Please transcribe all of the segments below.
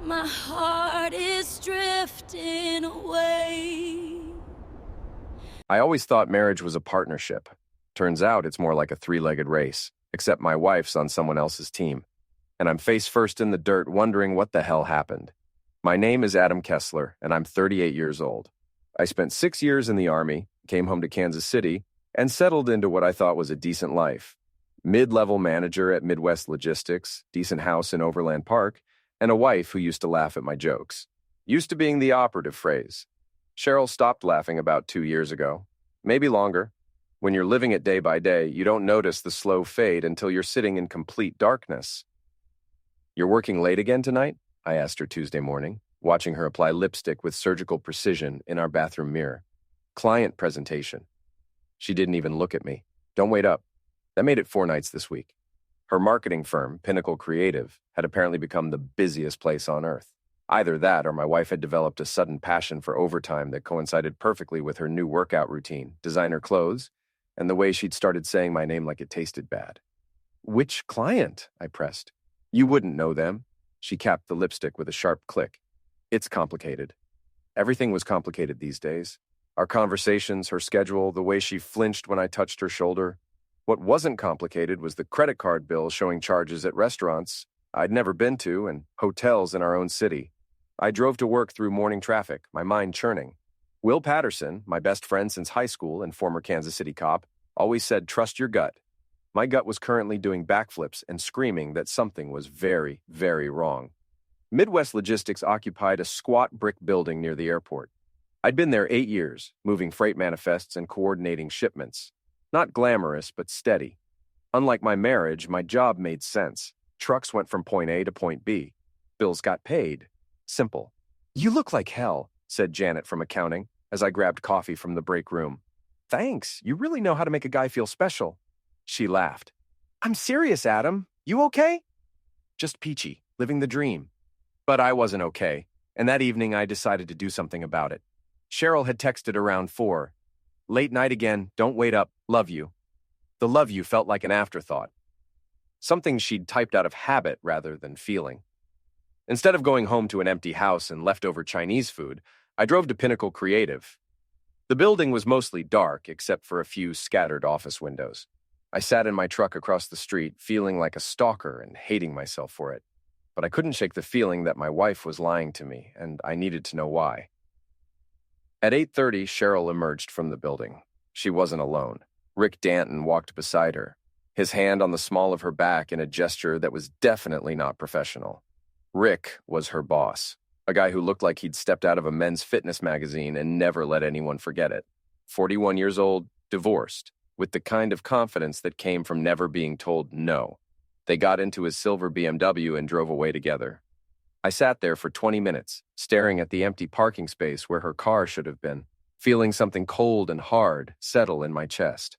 My heart is drifting away. I always thought marriage was a partnership. Turns out it's more like a three-legged race, except my wife's on someone else's team. And I'm face first in the dirt wondering what the hell happened. My name is Adam Kessler, and I'm 38 years old. I spent 6 years in the Army, came home to Kansas City, and settled into what I thought was a decent life. Mid-level manager at Midwest Logistics, decent house in Overland Park, and a wife who used to laugh at my jokes. Used to being the operative phrase. Cheryl stopped laughing about 2 years ago. Maybe longer. When you're living it day by day, you don't notice the slow fade until you're sitting in complete darkness. "You're working late again tonight?" I asked her Tuesday morning, watching her apply lipstick with surgical precision in our bathroom mirror. Client presentation. She didn't even look at me. "Don't wait up." That made it 4 nights this week. Her marketing firm, Pinnacle Creative, had apparently become the busiest place on earth. Either that or my wife had developed a sudden passion for overtime that coincided perfectly with her new workout routine, designer clothes, and the way she'd started saying my name like it tasted bad. "Which client?" I pressed. "You wouldn't know them." She capped the lipstick with a sharp click. "It's complicated." Everything was complicated these days. Our conversations, her schedule, the way she flinched when I touched her shoulder. What wasn't complicated was the credit card bill showing charges at restaurants I'd never been to and hotels in our own city. I drove to work through morning traffic, my mind churning. Will Patterson, my best friend since high school and former Kansas City cop, always said, "Trust your gut." My gut was currently doing backflips and screaming that something was very, very wrong. Midwest Logistics occupied a squat brick building near the airport. I'd been there 8 years, moving freight manifests and coordinating shipments. Not glamorous, but steady. Unlike my marriage, my job made sense. Trucks went from point A to point B. Bills got paid. Simple. "You look like hell," said Janet from accounting as I grabbed coffee from the break room. "Thanks. You really know how to make a guy feel special." She laughed. "I'm serious, Adam. You okay?" "Just peachy, living the dream." But I wasn't okay, and that evening I decided to do something about it. Cheryl had texted around 4. "Late night again, don't wait up, love you." The "love you" felt like an afterthought. Something she'd typed out of habit rather than feeling. Instead of going home to an empty house and leftover Chinese food, I drove to Pinnacle Creative. The building was mostly dark, except for a few scattered office windows. I sat in my truck across the street, feeling like a stalker and hating myself for it. But I couldn't shake the feeling that my wife was lying to me, and I needed to know why. At 8:30, Cheryl emerged from the building. She wasn't alone. Rick Danton walked beside her, his hand on the small of her back in a gesture that was definitely not professional. Rick was her boss, a guy who looked like he'd stepped out of a men's fitness magazine and never let anyone forget it. 41 years old, divorced, with the kind of confidence that came from never being told no. They got into his silver BMW and drove away together. I sat there for 20 minutes, staring at the empty parking space where her car should have been, feeling something cold and hard settle in my chest.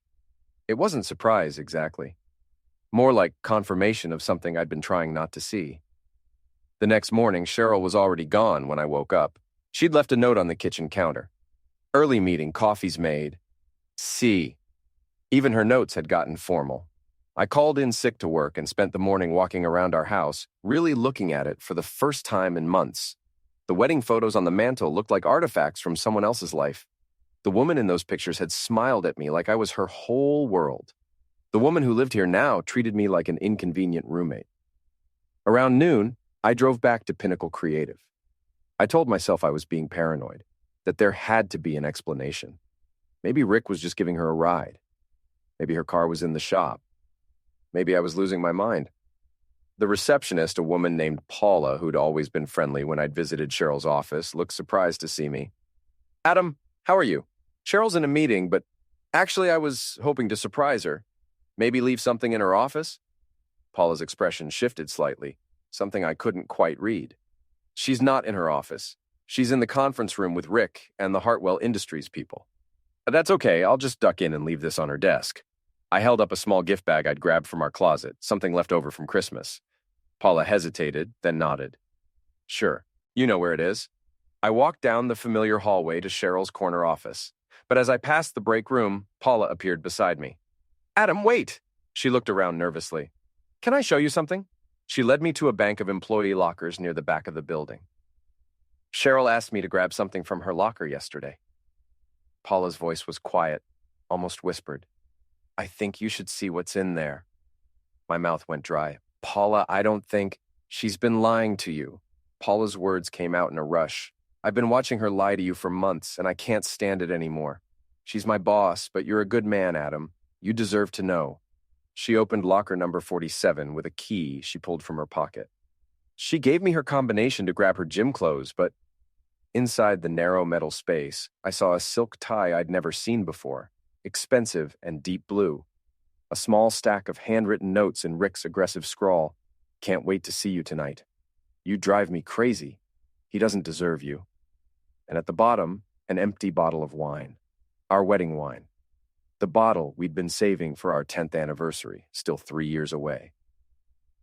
It wasn't surprise, exactly. More like confirmation of something I'd been trying not to see. The next morning, Cheryl was already gone when I woke up. She'd left a note on the kitchen counter. "Early meeting, coffee's made. See." Even her notes had gotten formal. I called in sick to work and spent the morning walking around our house, really looking at it for the first time in months. The wedding photos on the mantel looked like artifacts from someone else's life. The woman in those pictures had smiled at me like I was her whole world. The woman who lived here now treated me like an inconvenient roommate. Around noon, I drove back to Pinnacle Creative. I told myself I was being paranoid, that there had to be an explanation. Maybe Rick was just giving her a ride. Maybe her car was in the shop. Maybe I was losing my mind. The receptionist, a woman named Paula, who'd always been friendly when I'd visited Cheryl's office, looked surprised to see me. "Adam, how are you? Cheryl's in a meeting, but actually I was hoping to surprise her. Maybe leave something in her office?" Paula's expression shifted slightly, something I couldn't quite read. "She's not in her office. She's in the conference room with Rick and the Hartwell Industries people." "That's okay, I'll just duck in and leave this on her desk." I held up a small gift bag I'd grabbed from our closet, something left over from Christmas. Paula hesitated, then nodded. "Sure, you know where it is." I walked down the familiar hallway to Cheryl's corner office, but as I passed the break room, Paula appeared beside me. "Adam, wait!" She looked around nervously. "Can I show you something?" She led me to a bank of employee lockers near the back of the building. Cheryl asked me to grab something from her locker yesterday. Paula's voice was quiet, almost whispered. I think you should see what's in there. My mouth went dry. Paula, I don't think... She's been lying to you. Paula's words came out in a rush. I've been watching her lie to you for months, and I can't stand it anymore. She's my boss, but you're a good man, Adam. You deserve to know. She opened locker number 47 with a key she pulled from her pocket. She gave me her combination to grab her gym clothes, but inside the narrow metal space, I saw a silk tie I'd never seen before, expensive and deep blue. A small stack of handwritten notes in Rick's aggressive scrawl. Can't wait to see you tonight. You drive me crazy. He doesn't deserve you. And at the bottom, an empty bottle of wine. Our wedding wine. The bottle we'd been saving for our 10th anniversary, still 3 years away.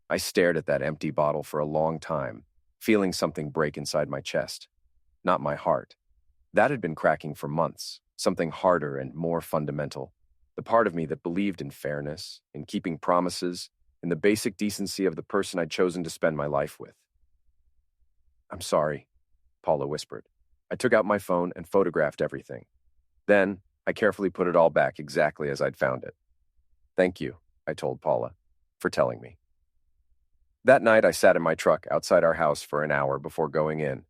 I stared at that empty bottle for a long time, feeling something break inside my chest. Not my heart. That had been cracking for months, something harder and more fundamental. The part of me that believed in fairness, in keeping promises, in the basic decency of the person I'd chosen to spend my life with. I'm sorry, Paula whispered. I took out my phone and photographed everything. Then, I carefully put it all back exactly as I'd found it. Thank you, I told Paula, for telling me. That night, I sat in my truck outside our house for an hour before going in.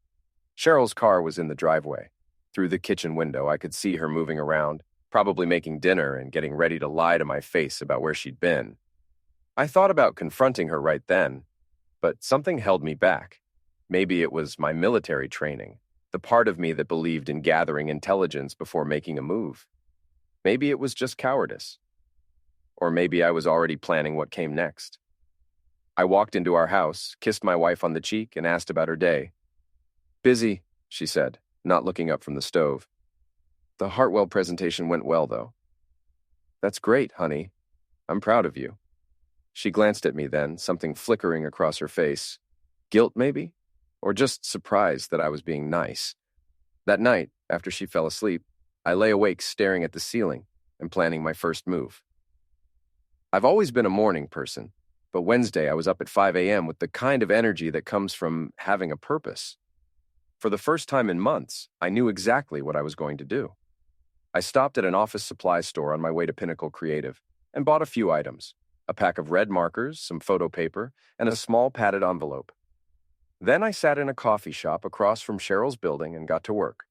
Cheryl's car was in the driveway. Through the kitchen window, I could see her moving around, probably making dinner and getting ready to lie to my face about where she'd been. I thought about confronting her right then, but something held me back. Maybe it was my military training, the part of me that believed in gathering intelligence before making a move. Maybe it was just cowardice. Or maybe I was already planning what came next. I walked into our house, kissed my wife on the cheek, and asked about her day. Busy, she said, not looking up from the stove. The Hartwell presentation went well, though. That's great, honey. I'm proud of you. She glanced at me then, something flickering across her face. Guilt, maybe? Or just surprise that I was being nice. That night, after she fell asleep, I lay awake staring at the ceiling and planning my first move. I've always been a morning person, but Wednesday I was up at 5 a.m. with the kind of energy that comes from having a purpose. For the first time in months, I knew exactly what I was going to do. I stopped at an office supply store on my way to Pinnacle Creative and bought a few items, a pack of red markers, some photo paper, and a small padded envelope. Then I sat in a coffee shop across from Cheryl's building and got to work.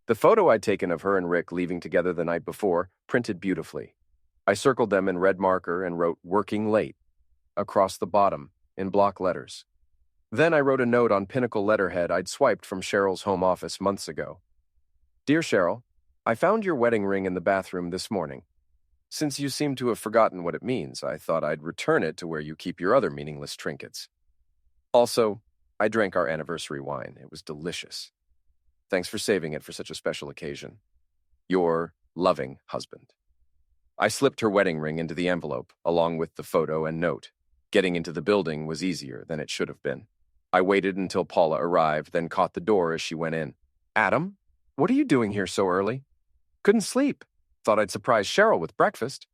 The photo I'd taken of her and Rick leaving together the night before printed beautifully. I circled them in red marker and wrote "Working Late" across the bottom in block letters. Then I wrote a note on Pinnacle letterhead I'd swiped from Cheryl's home office months ago. Dear Cheryl, I found your wedding ring in the bathroom this morning. Since you seem to have forgotten what it means, I thought I'd return it to where you keep your other meaningless trinkets. Also, I drank our anniversary wine. It was delicious. Thanks for saving it for such a special occasion. Your loving husband. I slipped her wedding ring into the envelope, along with the photo and note. Getting into the building was easier than it should have been. I waited until Paula arrived, then caught the door as she went in. Adam, what are you doing here so early? Couldn't sleep. Thought I'd surprise Cheryl with breakfast.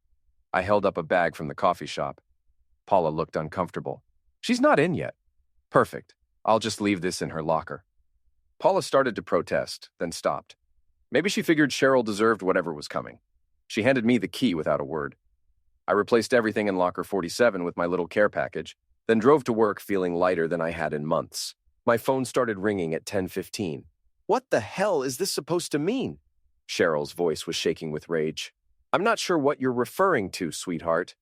I held up a bag from the coffee shop. Paula looked uncomfortable. She's not in yet. Perfect. I'll just leave this in her locker. Paula started to protest, then stopped. Maybe she figured Cheryl deserved whatever was coming. She handed me the key without a word. I replaced everything in locker 47 with my little care package, then drove to work feeling lighter than I had in months. My phone started ringing at 10:15. What the hell is this supposed to mean? Cheryl's voice was shaking with rage. I'm not sure what you're referring to, sweetheart.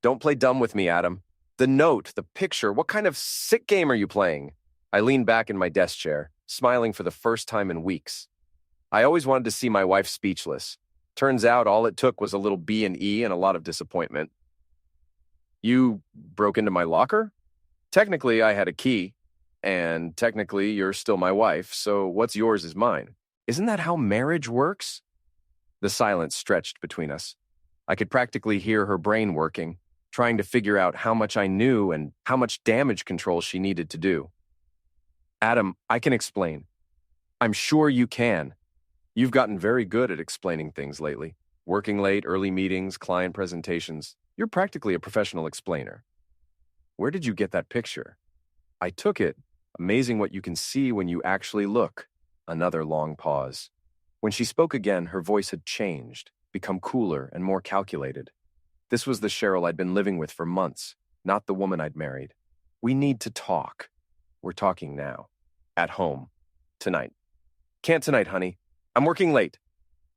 Don't play dumb with me, Adam. The note, the picture, what kind of sick game are you playing? I leaned back in my desk chair, smiling for the first time in weeks. I always wanted to see my wife speechless. Turns out all it took was a little B&E and a lot of disappointment. You broke into my locker? Technically, I had a key, and technically, you're still my wife, so what's yours is mine. Isn't that how marriage works? The silence stretched between us. I could practically hear her brain working, trying to figure out how much I knew and how much damage control she needed to do. Adam, I can explain. I'm sure you can. You've gotten very good at explaining things lately. Working late, early meetings, client presentations. You're practically a professional explainer. Where did you get that picture? I took it. Amazing what you can see when you actually look. Another long pause. When she spoke again, her voice had changed, become cooler and more calculated. This was the Cheryl I'd been living with for months, not the woman I'd married. We need to talk. We're talking now. At home. Tonight. Can't tonight, honey. I'm working late.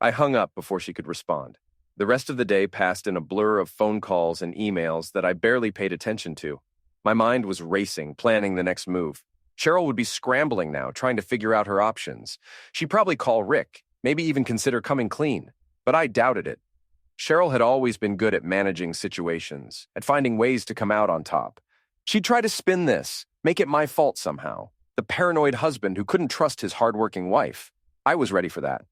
I hung up before she could respond. The rest of the day passed in a blur of phone calls and emails that I barely paid attention to. My mind was racing, planning the next move. Cheryl would be scrambling now, trying to figure out her options. She'd probably call Rick, maybe even consider coming clean. But I doubted it. Cheryl had always been good at managing situations, at finding ways to come out on top. She'd try to spin this, make it my fault somehow. The paranoid husband who couldn't trust his hardworking wife. I was ready for that.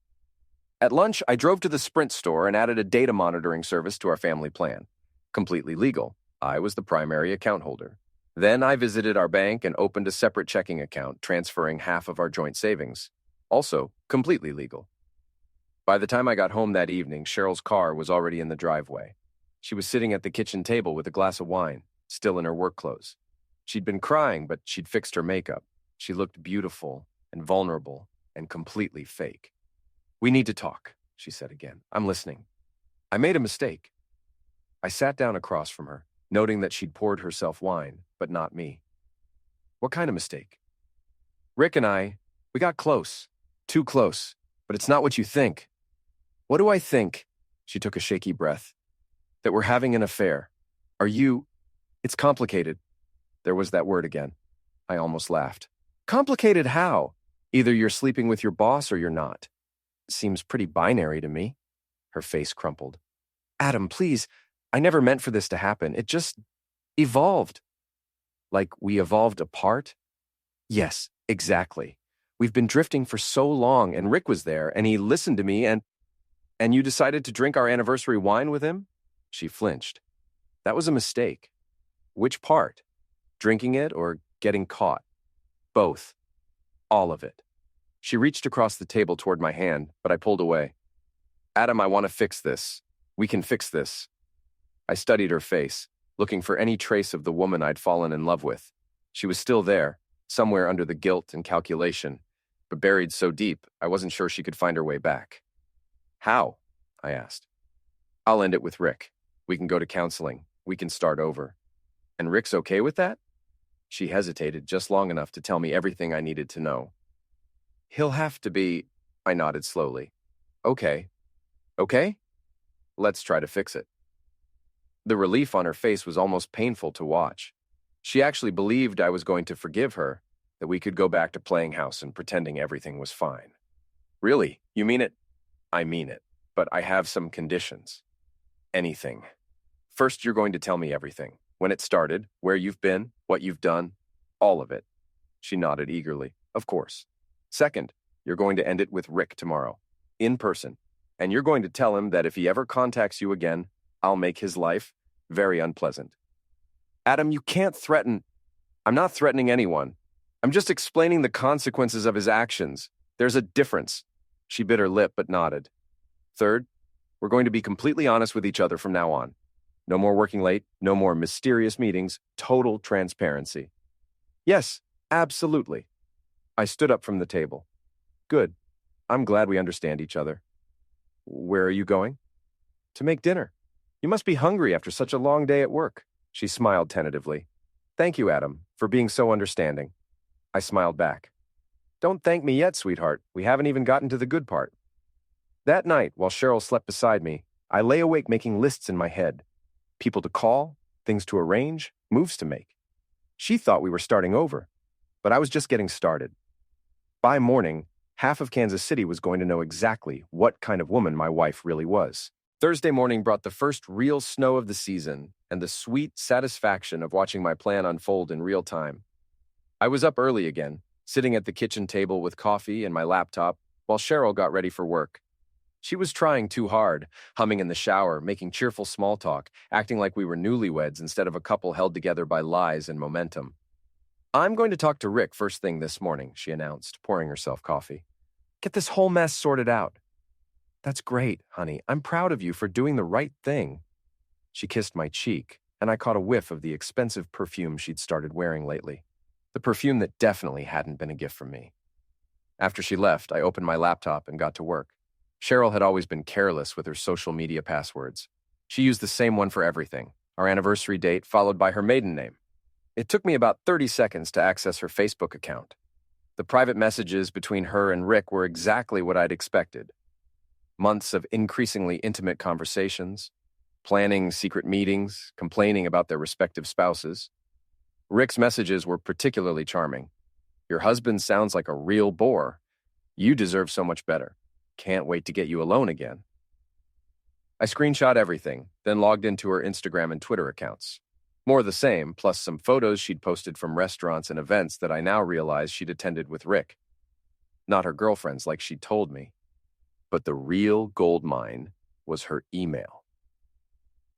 At lunch, I drove to the Sprint store and added a data monitoring service to our family plan. Completely legal. I was the primary account holder. Then I visited our bank and opened a separate checking account, transferring half of our joint savings. Also, completely legal. By the time I got home that evening, Cheryl's car was already in the driveway. She was sitting at the kitchen table with a glass of wine, still in her work clothes. She'd been crying, but she'd fixed her makeup. She looked beautiful and vulnerable and completely fake. "We need to talk," she said again. "I'm listening." I made a mistake. I sat down across from her, noting that she'd poured herself wine, but not me. "What kind of mistake?" "Rick and we got close. Too close. But it's not what you think." "What do I think?" She took a shaky breath. "That we're having an affair. Are you... It's complicated." There was that word again. I almost laughed. "Complicated how? Either you're sleeping with your boss or you're not." "Seems pretty binary to me." Her face crumpled. "Adam, please, I never meant for this to happen. It just evolved." "Like we evolved apart?" "Yes, exactly. We've been drifting for so long, and Rick was there, and he listened to me, and you decided to drink our anniversary wine with him?" She flinched. "That was a mistake." "Which part? Drinking it or getting caught?" "Both. All of it." She reached across the table toward my hand, but I pulled away. "Adam, I want to fix this. We can fix this." I studied her face, looking for any trace of the woman I'd fallen in love with. She was still there, somewhere under the guilt and calculation, but buried so deep I wasn't sure she could find her way back. "How?" I asked. "I'll end it with Rick. We can go to counseling. We can start over." "And Rick's okay with that?" She hesitated just long enough to tell me everything I needed to know. "He'll have to be," I nodded slowly. "Okay. Okay? Let's try to fix it." The relief on her face was almost painful to watch. She actually believed I was going to forgive her, that we could go back to playing house and pretending everything was fine. "Really? You mean it?" "I mean it, but I have some conditions." "Anything. First, you're going to tell me everything. When it started, where you've been, what you've done, all of it." She nodded eagerly. "Of course." "Second, you're going to end it with Rick tomorrow, in person, and you're going to tell him that if he ever contacts you again, I'll make his life very unpleasant." "Adam, you can't threaten." "I'm not threatening anyone. I'm just explaining the consequences of his actions. There's a difference." She bit her lip but nodded. "Third, we're going to be completely honest with each other from now on. No more working late, no more mysterious meetings, total transparency." "Yes, absolutely." I stood up from the table. "Good. I'm glad we understand each other." "Where are you going?" "To make dinner. You must be hungry after such a long day at work." She smiled tentatively. "Thank you, Adam, for being so understanding." I smiled back. "Don't thank me yet, sweetheart. We haven't even gotten to the good part." That night, while Cheryl slept beside me, I lay awake making lists in my head. People to call, things to arrange, moves to make. She thought we were starting over, but I was just getting started. By morning, half of Kansas City was going to know exactly what kind of woman my wife really was. Thursday morning brought the first real snow of the season and the sweet satisfaction of watching my plan unfold in real time. I was up early again, sitting at the kitchen table with coffee and my laptop while Cheryl got ready for work. She was trying too hard, humming in the shower, making cheerful small talk, acting like we were newlyweds instead of a couple held together by lies and momentum. "I'm going to talk to Rick first thing this morning," she announced, pouring herself coffee. "Get this whole mess sorted out." "That's great, honey. I'm proud of you for doing the right thing." She kissed my cheek, and I caught a whiff of the expensive perfume she'd started wearing lately. The perfume that definitely hadn't been a gift from me. After she left, I opened my laptop and got to work. Cheryl had always been careless with her social media passwords. She used the same one for everything, our anniversary date followed by her maiden name. It took me about 30 seconds to access her Facebook account. The private messages between her and Rick were exactly what I'd expected. Months of increasingly intimate conversations, planning secret meetings, complaining about their respective spouses. Rick's messages were particularly charming. Your husband sounds like a real bore. You deserve so much better. Can't wait to get you alone again. I screenshot everything, then logged into her Instagram and Twitter accounts. More of the same, plus some photos she'd posted from restaurants and events that I now realized she'd attended with Rick. Not her girlfriends like she'd told me. But the real gold mine was her email.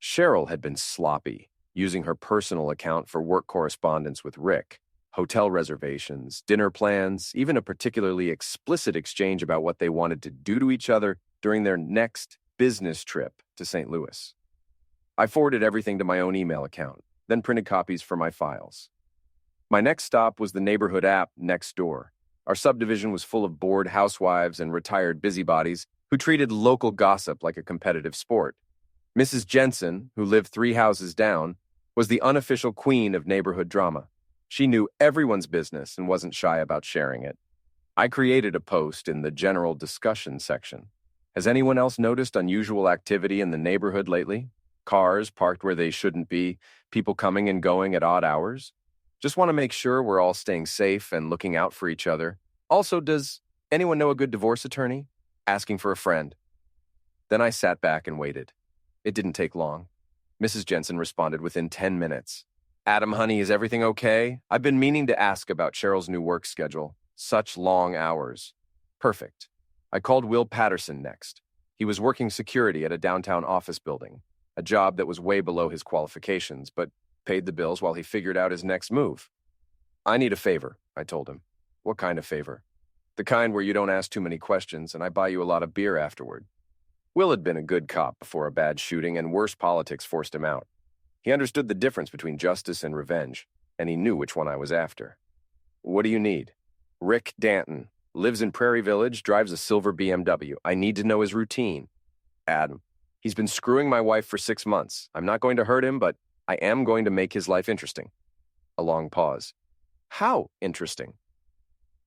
Cheryl had been sloppy, using her personal account for work correspondence with Rick, hotel reservations, dinner plans, even a particularly explicit exchange about what they wanted to do to each other during their next business trip to St. Louis. I forwarded everything to my own email account, then printed copies for my files. My next stop was the neighborhood app Nextdoor. Our subdivision was full of bored housewives and retired busybodies who treated local gossip like a competitive sport. Mrs. Jensen, who lived 3 houses down, was the unofficial queen of neighborhood drama. She knew everyone's business and wasn't shy about sharing it. I created a post in the general discussion section. Has anyone else noticed unusual activity in the neighborhood lately? Cars parked where they shouldn't be, people coming and going at odd hours? Just want to make sure we're all staying safe and looking out for each other. Also, does anyone know a good divorce attorney? Asking for a friend. Then I sat back and waited. It didn't take long. Mrs. Jensen responded within 10 minutes. Adam, honey, is everything okay? I've been meaning to ask about Cheryl's new work schedule. Such long hours. Perfect. I called Will Patterson next. He was working security at a downtown office building, a job that was way below his qualifications, but paid the bills while he figured out his next move. I need a favor, I told him. What kind of favor? The kind where you don't ask too many questions and I buy you a lot of beer afterward. Will had been a good cop before a bad shooting and worse politics forced him out. He understood the difference between justice and revenge, and he knew which one I was after. What do you need? Rick Danton. Lives in Prairie Village, drives a silver BMW. I need to know his routine. Adam. He's been screwing my wife for 6 months. I'm not going to hurt him, but I am going to make his life interesting. A long pause. How interesting?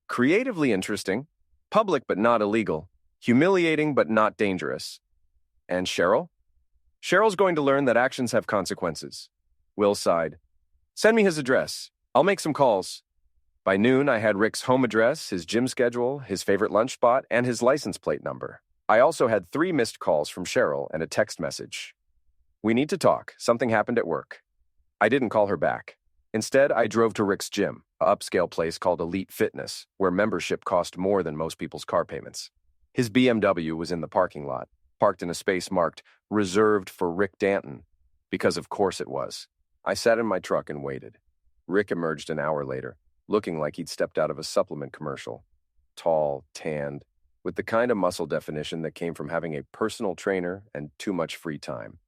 Creatively interesting. Public but not illegal. Humiliating but not dangerous. And Cheryl? Cheryl's going to learn that actions have consequences. Will sighed. Send me his address. I'll make some calls. By noon, I had Rick's home address, his gym schedule, his favorite lunch spot, and his license plate number. I also had 3 missed calls from Cheryl and a text message. We need to talk. Something happened at work. I didn't call her back. Instead, I drove to Rick's gym, an upscale place called Elite Fitness, where membership cost more than most people's car payments. His BMW was in the parking lot, parked in a space marked reserved for Rick Danton, because of course it was. I sat in my truck and waited. Rick emerged an hour later, looking like he'd stepped out of a supplement commercial. Tall, tanned, with the kind of muscle definition that came from having a personal trainer and too much free time.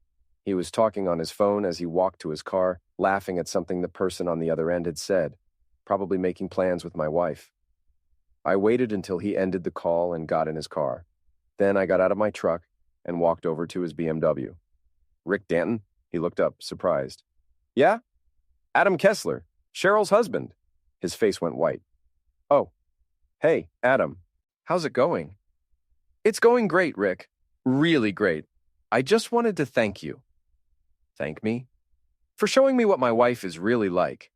He was talking on his phone as he walked to his car, laughing at something the person on the other end had said, probably making plans with my wife. I waited until he ended the call and got in his car. Then I got out of my truck and walked over to his BMW. Rick Danton? He looked up, surprised. Yeah? Adam Kessler, Cheryl's husband. His face went white. Oh. Hey, Adam. How's it going? It's going great, Rick. Really great. I just wanted to thank you. Thank me? For showing me what my wife is really like.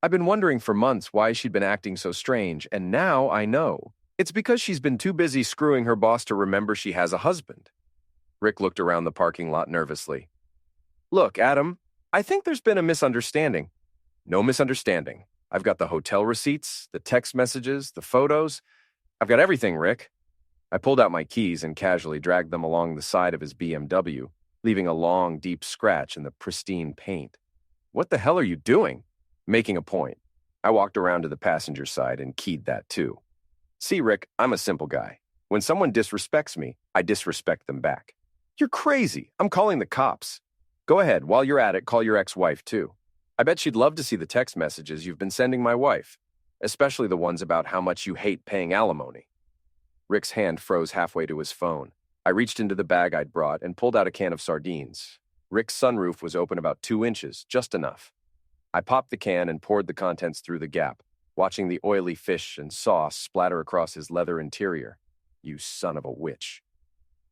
I've been wondering for months why she'd been acting so strange, and now I know. It's because she's been too busy screwing her boss to remember she has a husband. Rick looked around the parking lot nervously. Look, Adam, I think there's been a misunderstanding. No misunderstanding. I've got the hotel receipts, the text messages, the photos. I've got everything, Rick. I pulled out my keys and casually dragged them along the side of his BMW, leaving a long, deep scratch in the pristine paint. What the hell are you doing? Making a point. I walked around to the passenger side and keyed that too. See, Rick, I'm a simple guy. When someone disrespects me, I disrespect them back. You're crazy. I'm calling the cops. Go ahead, while you're at it, call your ex-wife, too. I bet she'd love to see the text messages you've been sending my wife, especially the ones about how much you hate paying alimony. Rick's hand froze halfway to his phone. I reached into the bag I'd brought and pulled out a can of sardines. Rick's sunroof was open about 2 inches, just enough. I popped the can and poured the contents through the gap, watching the oily fish and sauce splatter across his leather interior. You son of a witch.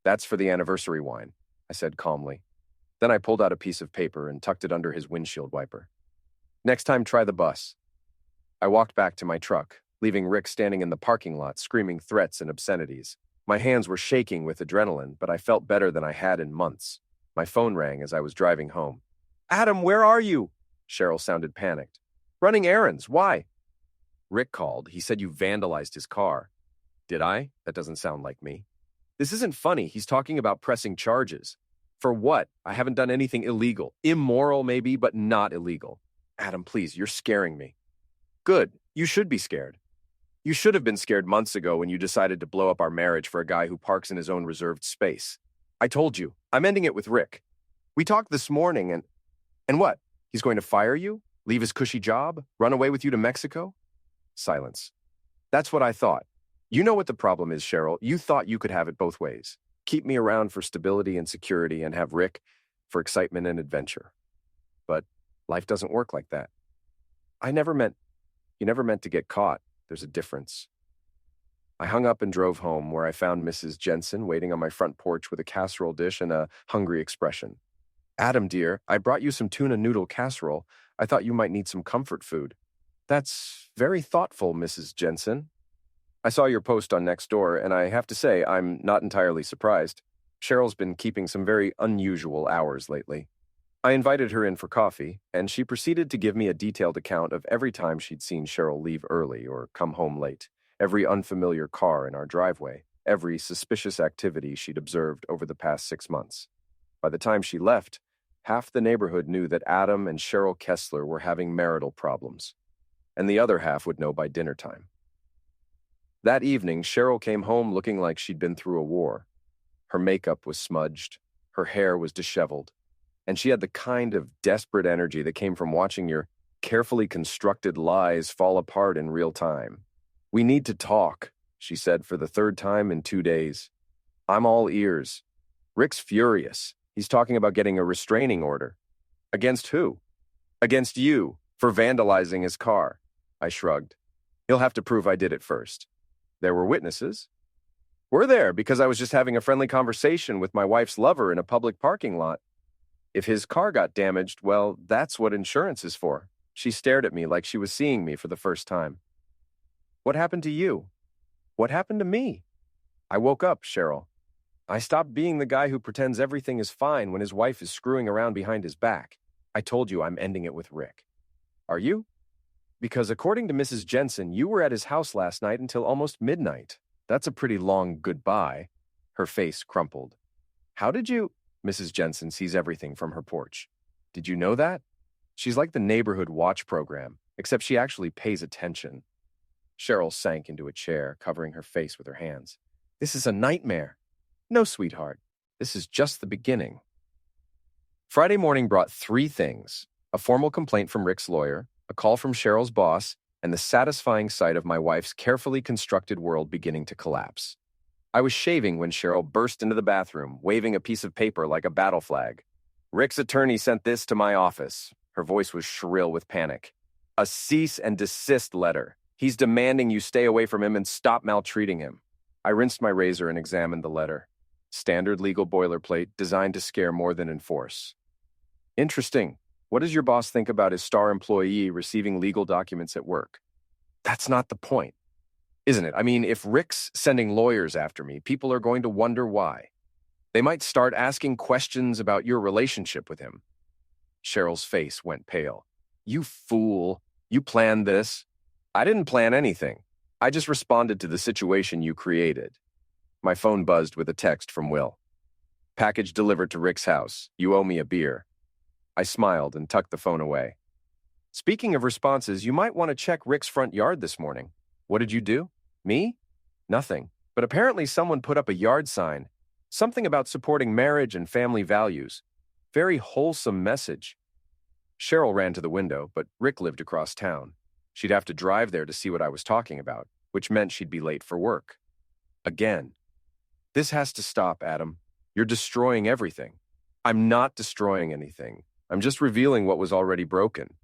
That's for the anniversary wine, I said calmly. Then I pulled out a piece of paper and tucked it under his windshield wiper. Next time, try the bus. I walked back to my truck, leaving Rick standing in the parking lot screaming threats and obscenities. My hands were shaking with adrenaline, but I felt better than I had in months. My phone rang as I was driving home. Adam, where are you? Cheryl sounded panicked. Running errands. Why? Rick called. He said you vandalized his car. Did I? That doesn't sound like me. This isn't funny. He's talking about pressing charges. For what? I haven't done anything illegal. Immoral, maybe, but not illegal. Adam, please, you're scaring me. Good. You should be scared. You should have been scared months ago when you decided to blow up our marriage for a guy who parks in his own reserved space. I told you. I'm ending it with Rick. We talked this morning and what? He's going to fire you? Leave his cushy job? Run away with you to Mexico? Silence. That's what I thought. You know what the problem is, Cheryl. You thought you could have it both ways. Keep me around for stability and security and have Rick for excitement and adventure. But life doesn't work like that. You never meant to get caught. There's a difference. I hung up and drove home, where I found Mrs. Jensen waiting on my front porch with a casserole dish and a hungry expression. Adam, dear, I brought you some tuna noodle casserole. I thought you might need some comfort food. That's very thoughtful, Mrs. Jensen. I saw your post on Nextdoor, and I have to say I'm not entirely surprised. Cheryl's been keeping some very unusual hours lately. I invited her in for coffee, and she proceeded to give me a detailed account of every time she'd seen Cheryl leave early or come home late, every unfamiliar car in our driveway, every suspicious activity she'd observed over the past 6 months. By the time she left, half the neighborhood knew that Adam and Cheryl Kessler were having marital problems, and the other half would know by dinner time. That evening, Cheryl came home looking like she'd been through a war. Her makeup was smudged, her hair was disheveled, and she had the kind of desperate energy that came from watching your carefully constructed lies fall apart in real time. We need to talk, she said for the 3rd time in 2 days. I'm all ears. Rick's furious. He's talking about getting a restraining order. Against who? Against you, for vandalizing his car. I shrugged. He'll have to prove I did it first. There were witnesses. Were there, because I was just having a friendly conversation with my wife's lover in a public parking lot. If his car got damaged, well, that's what insurance is for. She stared at me like she was seeing me for the first time. What happened to you? What happened to me? I woke up, Cheryl. I stopped being the guy who pretends everything is fine when his wife is screwing around behind his back. I told you I'm ending it with Rick. Are you? Because according to Mrs. Jensen, you were at his house last night until almost midnight. That's a pretty long goodbye. Her face crumpled. How did you? Mrs. Jensen sees everything from her porch. Did you know that? She's like the neighborhood watch program, except she actually pays attention. Cheryl sank into a chair, covering her face with her hands. This is a nightmare. No, sweetheart. This is just the beginning. Friday morning brought 3 things: a formal complaint from Rick's lawyer, a call from Cheryl's boss, and the satisfying sight of my wife's carefully constructed world beginning to collapse. I was shaving when Cheryl burst into the bathroom, waving a piece of paper like a battle flag. Rick's attorney sent this to my office. Her voice was shrill with panic. A cease and desist letter. He's demanding you stay away from him and stop maltreating him. I rinsed my razor and examined the letter. Standard legal boilerplate designed to scare more than enforce. Interesting. What does your boss think about his star employee receiving legal documents at work? That's not the point, isn't it? I mean, if Rick's sending lawyers after me, people are going to wonder why. They might start asking questions about your relationship with him. Cheryl's face went pale. You fool. You planned this. I didn't plan anything. I just responded to the situation you created. My phone buzzed with a text from Will. Package delivered to Rick's house. You owe me a beer. I smiled and tucked the phone away. Speaking of responses, you might want to check Rick's front yard this morning. What did you do? Me? Nothing. But apparently someone put up a yard sign. Something about supporting marriage and family values. Very wholesome message. Cheryl ran to the window, but Rick lived across town. She'd have to drive there to see what I was talking about, which meant she'd be late for work. Again. This has to stop, Adam. You're destroying everything. I'm not destroying anything. I'm just revealing what was already broken.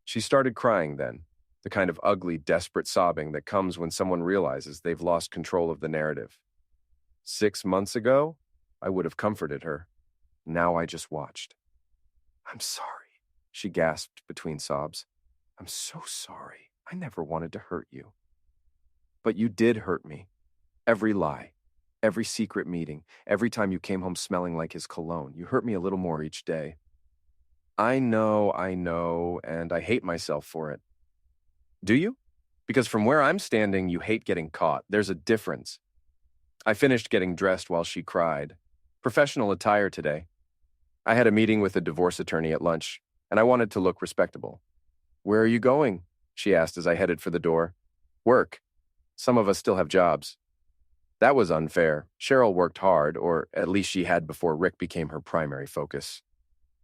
She started crying then, the kind of ugly, desperate sobbing that comes when someone realizes they've lost control of the narrative. 6 months ago, I would have comforted her. Now I just watched. I'm sorry, she gasped between sobs. I'm so sorry. I never wanted to hurt you. But you did hurt me. Every lie, every secret meeting, every time you came home smelling like his cologne, you hurt me a little more each day. I know, and I hate myself for it. Do you? Because from where I'm standing, you hate getting caught. There's a difference. I finished getting dressed while she cried. Professional attire today. I had a meeting with a divorce attorney at lunch, and I wanted to look respectable. Where are you going? She asked as I headed for the door. Work. Some of us still have jobs. That was unfair. Cheryl worked hard, or at least she had before Rick became her primary focus.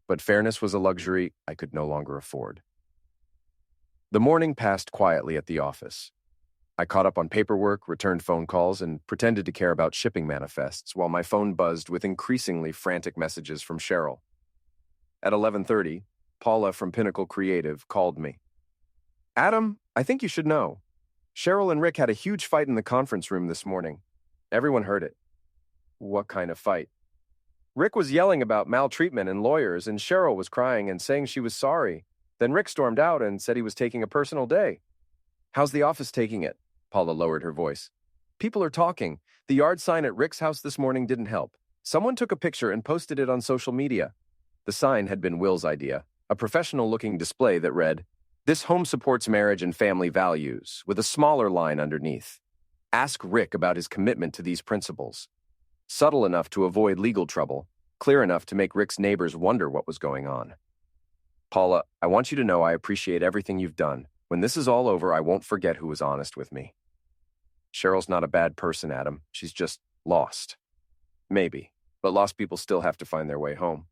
But fairness was a luxury I could no longer afford. The morning passed quietly at the office. I caught up on paperwork, returned phone calls, and pretended to care about shipping manifests while my phone buzzed with increasingly frantic messages from Cheryl. At 11:30, Paula from Pinnacle Creative called me. Adam, I think you should know. Cheryl and Rick had a huge fight in the conference room this morning. Everyone heard it. What kind of fight? Rick was yelling about maltreatment and lawyers, and Cheryl was crying and saying she was sorry. Then Rick stormed out and said he was taking a personal day. How's the office taking it? Paula lowered her voice. People are talking. The yard sign at Rick's house this morning didn't help. Someone took a picture and posted it on social media. The sign had been Will's idea, a professional-looking display that read, "This home supports marriage and family values," with a smaller line underneath. Ask Rick about his commitment to these principles. Subtle enough to avoid legal trouble, clear enough to make Rick's neighbors wonder what was going on. Paula, I want you to know I appreciate everything you've done. When this is all over, I won't forget who was honest with me. Cheryl's not a bad person, Adam. She's just lost. Maybe, but lost people still have to find their way home.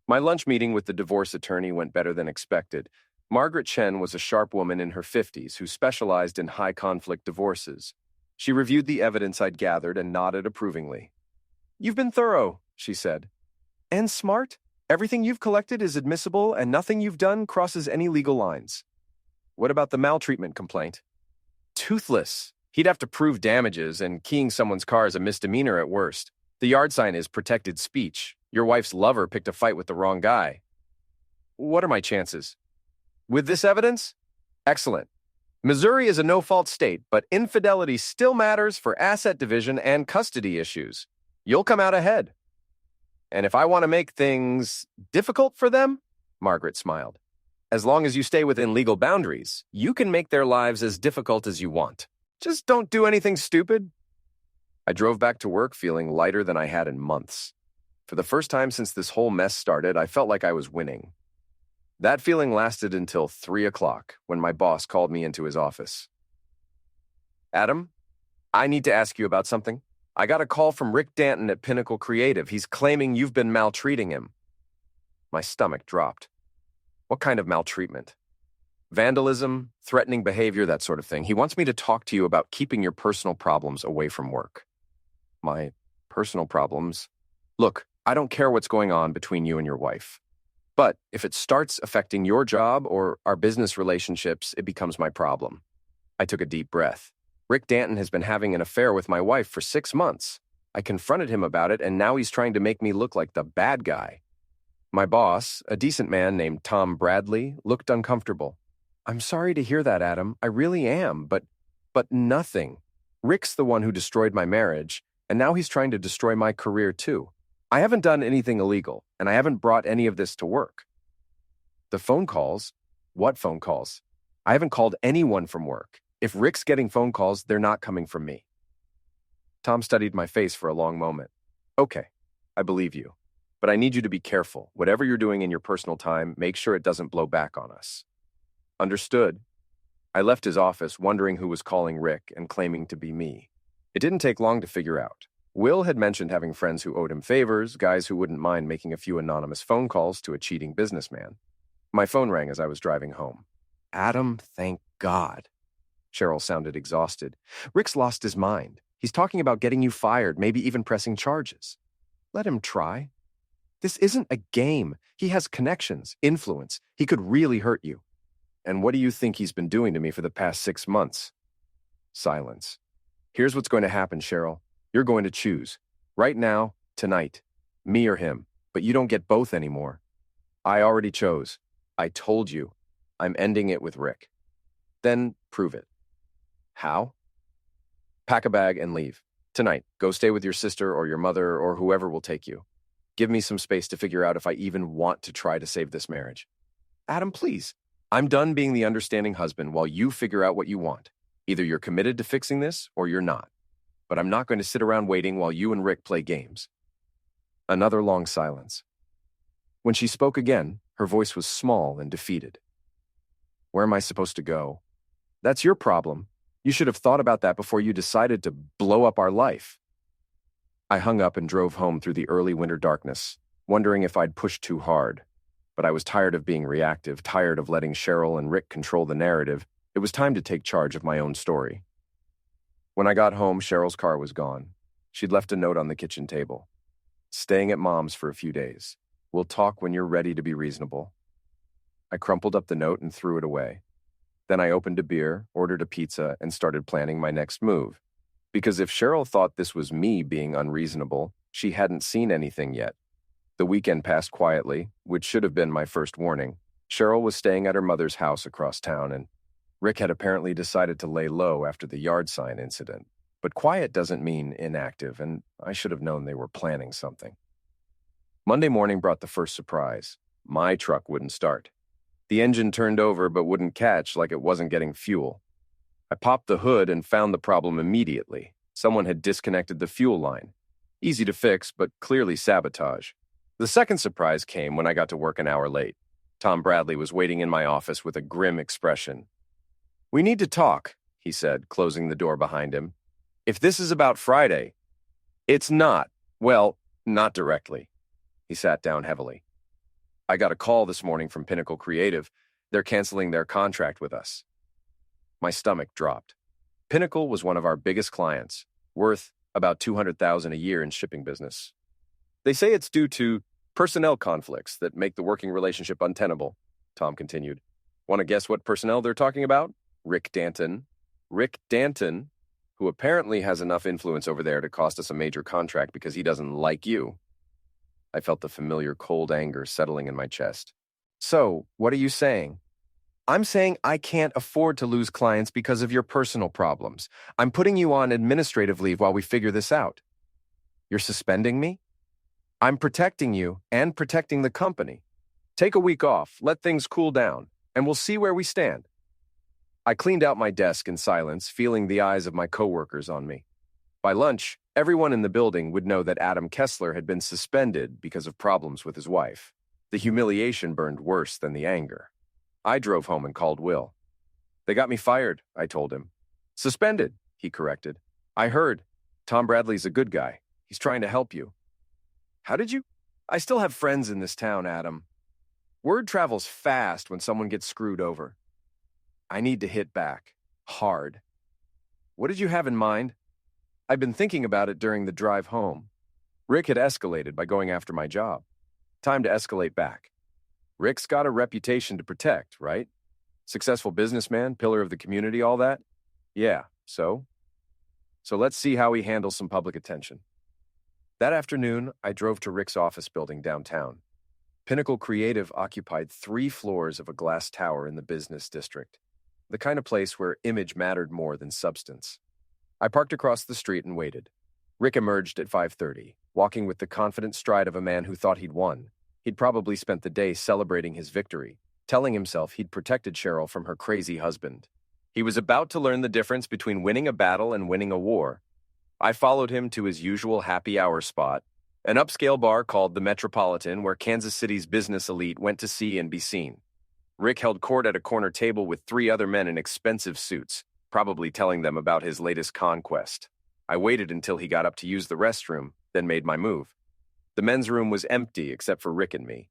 My lunch meeting with the divorce attorney went better than expected. Margaret Chen was a sharp woman in her 50s who specialized in high-conflict divorces. She reviewed the evidence I'd gathered and nodded approvingly. You've been thorough, she said. And smart. Everything you've collected is admissible and nothing you've done crosses any legal lines. What about the maltreatment complaint? Toothless. He'd have to prove damages, and keying someone's car is a misdemeanor at worst. The yard sign is protected speech. Your wife's lover picked a fight with the wrong guy. What are my chances? With this evidence? Excellent. Missouri is a no-fault state, but infidelity still matters for asset division and custody issues. You'll come out ahead. And if I want to make things difficult for them? Margaret smiled. As long as you stay within legal boundaries, you can make their lives as difficult as you want. Just don't do anything stupid. I drove back to work feeling lighter than I had in months. For the first time since this whole mess started, I felt like I was winning. That feeling lasted until 3 o'clock when my boss called me into his office. Adam, I need to ask you about something. I got a call from Rick Danton at Pinnacle Creative. He's claiming you've been maltreating him. My stomach dropped. What kind of maltreatment? Vandalism, threatening behavior, that sort of thing. He wants me to talk to you about keeping your personal problems away from work. My personal problems? Look, I don't care what's going on between you and your wife. But if it starts affecting your job or our business relationships, it becomes my problem. I took a deep breath. Rick Danton has been having an affair with my wife for 6 months. I confronted him about it, and now he's trying to make me look like the bad guy. My boss, a decent man named Tom Bradley, looked uncomfortable. I'm sorry to hear that, Adam. I really am, but nothing. Rick's the one who destroyed my marriage, and now he's trying to destroy my career too. I haven't done anything illegal, and I haven't brought any of this to work. The phone calls? What phone calls? I haven't called anyone from work. If Rick's getting phone calls, they're not coming from me. Tom studied my face for a long moment. Okay, I believe you. But I need you to be careful. Whatever you're doing in your personal time, make sure it doesn't blow back on us. Understood. I left his office wondering who was calling Rick and claiming to be me. It didn't take long to figure out. Will had mentioned having friends who owed him favors, guys who wouldn't mind making a few anonymous phone calls to a cheating businessman. My phone rang as I was driving home. Adam, thank God. Cheryl sounded exhausted. Rick's lost his mind. He's talking about getting you fired, maybe even pressing charges. Let him try. This isn't a game. He has connections, influence. He could really hurt you. And what do you think he's been doing to me for the past 6 months? Silence. Here's what's going to happen, Cheryl. You're going to choose. Right now, tonight. Me or him. But you don't get both anymore. I already chose. I told you. I'm ending it with Rick. Then prove it. How? Pack a bag and leave. Tonight, go stay with your sister or your mother or whoever will take you. Give me some space to figure out if I even want to try to save this marriage. Adam, please. I'm done being the understanding husband while you figure out what you want. Either you're committed to fixing this or you're not. But I'm not going to sit around waiting while you and Rick play games. Another long silence. When she spoke again, her voice was small and defeated. Where am I supposed to go? That's your problem. You should have thought about that before you decided to blow up our life. I hung up and drove home through the early winter darkness, wondering if I'd pushed too hard. But I was tired of being reactive, tired of letting Cheryl and Rick control the narrative. It was time to take charge of my own story. When I got home, Cheryl's car was gone. She'd left a note on the kitchen table. Staying at Mom's for a few days. We'll talk when you're ready to be reasonable. I crumpled up the note and threw it away. Then I opened a beer, ordered a pizza, and started planning my next move. Because if Cheryl thought this was me being unreasonable, she hadn't seen anything yet. The weekend passed quietly, which should have been my first warning. Cheryl was staying at her mother's house across town, and Rick had apparently decided to lay low after the yard sign incident. But quiet doesn't mean inactive, and I should have known they were planning something. Monday morning brought the first surprise. My truck wouldn't start. The engine turned over but wouldn't catch, like it wasn't getting fuel. I popped the hood and found the problem immediately. Someone had disconnected the fuel line. Easy to fix, but clearly sabotage. The second surprise came when I got to work an hour late. Tom Bradley was waiting in my office with a grim expression. "We need to talk," he said, closing the door behind him. "If this is about Friday..." "It's not. Well, not directly." He sat down heavily. "I got a call this morning from Pinnacle Creative. They're canceling their contract with us." My stomach dropped. Pinnacle was one of our biggest clients, worth about $200,000 a year in shipping business. "They say it's due to personnel conflicts that make the working relationship untenable," Tom continued. "Want to guess what personnel they're talking about? Rick Danton. Rick Danton, who apparently has enough influence over there to cost us a major contract because he doesn't like you." I felt the familiar cold anger settling in my chest. "So, what are you saying?" "I'm saying I can't afford to lose clients because of your personal problems. I'm putting you on administrative leave while we figure this out." "You're suspending me?" "I'm protecting you and protecting the company. Take a week off, let things cool down, and we'll see where we stand." I cleaned out my desk in silence, feeling the eyes of my coworkers on me. By lunch, everyone in the building would know that Adam Kessler had been suspended because of problems with his wife. The humiliation burned worse than the anger. I drove home and called Will. "They got me fired," I told him. "Suspended," he corrected. "I heard. Tom Bradley's a good guy. He's trying to help you." "How did you?" "I still have friends in this town, Adam. Word travels fast when someone gets screwed over. I need to hit back. Hard." "What did you have in mind?" "I've been thinking about it during the drive home. Rick had escalated by going after my job. Time to escalate back. Rick's got a reputation to protect, right? Successful businessman, pillar of the community, all that? Yeah, so? So let's see how he handles some public attention." That afternoon, I drove to Rick's office building downtown. Pinnacle Creative occupied 3 floors of a glass tower in the business district, the kind of place where image mattered more than substance. I parked across the street and waited. Rick emerged at 5:30, walking with the confident stride of a man who thought he'd won. He'd probably spent the day celebrating his victory, telling himself he'd protected Cheryl from her crazy husband. He was about to learn the difference between winning a battle and winning a war. I followed him to his usual happy hour spot, an upscale bar called the Metropolitan, where Kansas City's business elite went to see and be seen. Rick held court at a corner table with 3 other men in expensive suits, probably telling them about his latest conquest. I waited until he got up to use the restroom, then made my move. The men's room was empty except for Rick and me.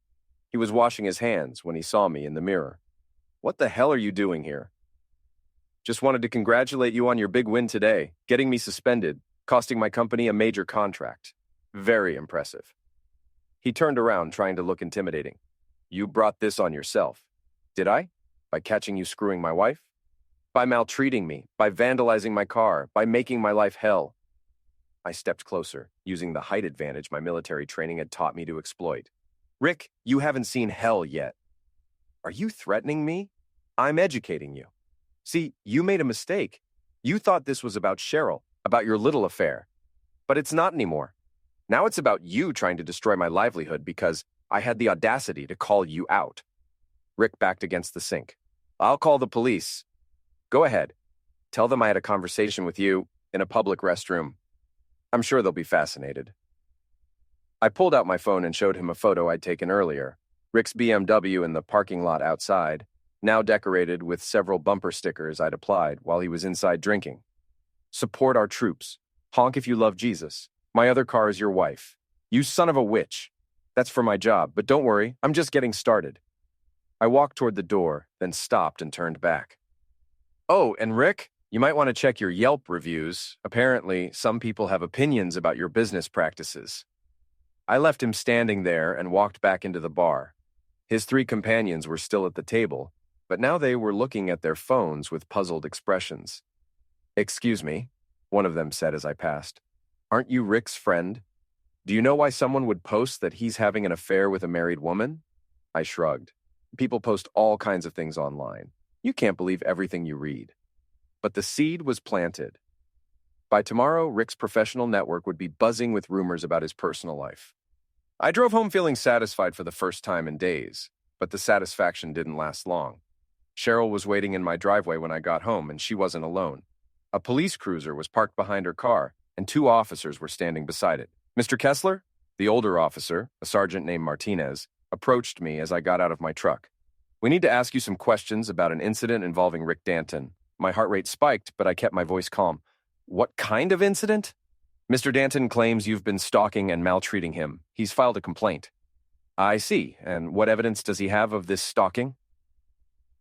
He was washing his hands when he saw me in the mirror. "What the hell are you doing here?" "Just wanted to congratulate you on your big win today, getting me suspended, costing my company a major contract. Very impressive." He turned around, trying to look intimidating. "You brought this on yourself." "Did I? By catching you screwing my wife? By maltreating me, by vandalizing my car, by making my life hell." I stepped closer, using the height advantage my military training had taught me to exploit. "Rick, you haven't seen hell yet." "Are you threatening me?" "I'm educating you. See, you made a mistake. You thought this was about Cheryl, about your little affair. But it's not anymore. Now it's about you trying to destroy my livelihood because I had the audacity to call you out." Rick backed against the sink. "I'll call the police." "Go ahead. Tell them I had a conversation with you in a public restroom. I'm sure they'll be fascinated." I pulled out my phone and showed him a photo I'd taken earlier. Rick's BMW in the parking lot outside, now decorated with several bumper stickers I'd applied while he was inside drinking. "Support our troops. Honk if you love Jesus. My other car is your wife. You son of a witch." "That's for my job, but don't worry, I'm just getting started." I walked toward the door, then stopped and turned back. "Oh, and Rick, you might want to check your Yelp reviews. Apparently, some people have opinions about your business practices." I left him standing there and walked back into the bar. His three companions were still at the table, but now they were looking at their phones with puzzled expressions. "Excuse me," one of them said as I passed. "Aren't you Rick's friend? Do you know why someone would post that he's having an affair with a married woman?" I shrugged. "People post all kinds of things online. You can't believe everything you read." But the seed was planted. By tomorrow, Rick's professional network would be buzzing with rumors about his personal life. I drove home feeling satisfied for the first time in days, but the satisfaction didn't last long. Cheryl was waiting in my driveway when I got home, and she wasn't alone. A police cruiser was parked behind her car, and two officers were standing beside it. "Mr. Kessler?" The older officer, a sergeant named Martinez, approached me as I got out of my truck. "We need to ask you some questions about an incident involving Rick Danton." My heart rate spiked, but I kept my voice calm. "What kind of incident?" "Mr. Danton claims you've been stalking and maltreating him. He's filed a complaint." "I see. And what evidence does he have of this stalking?"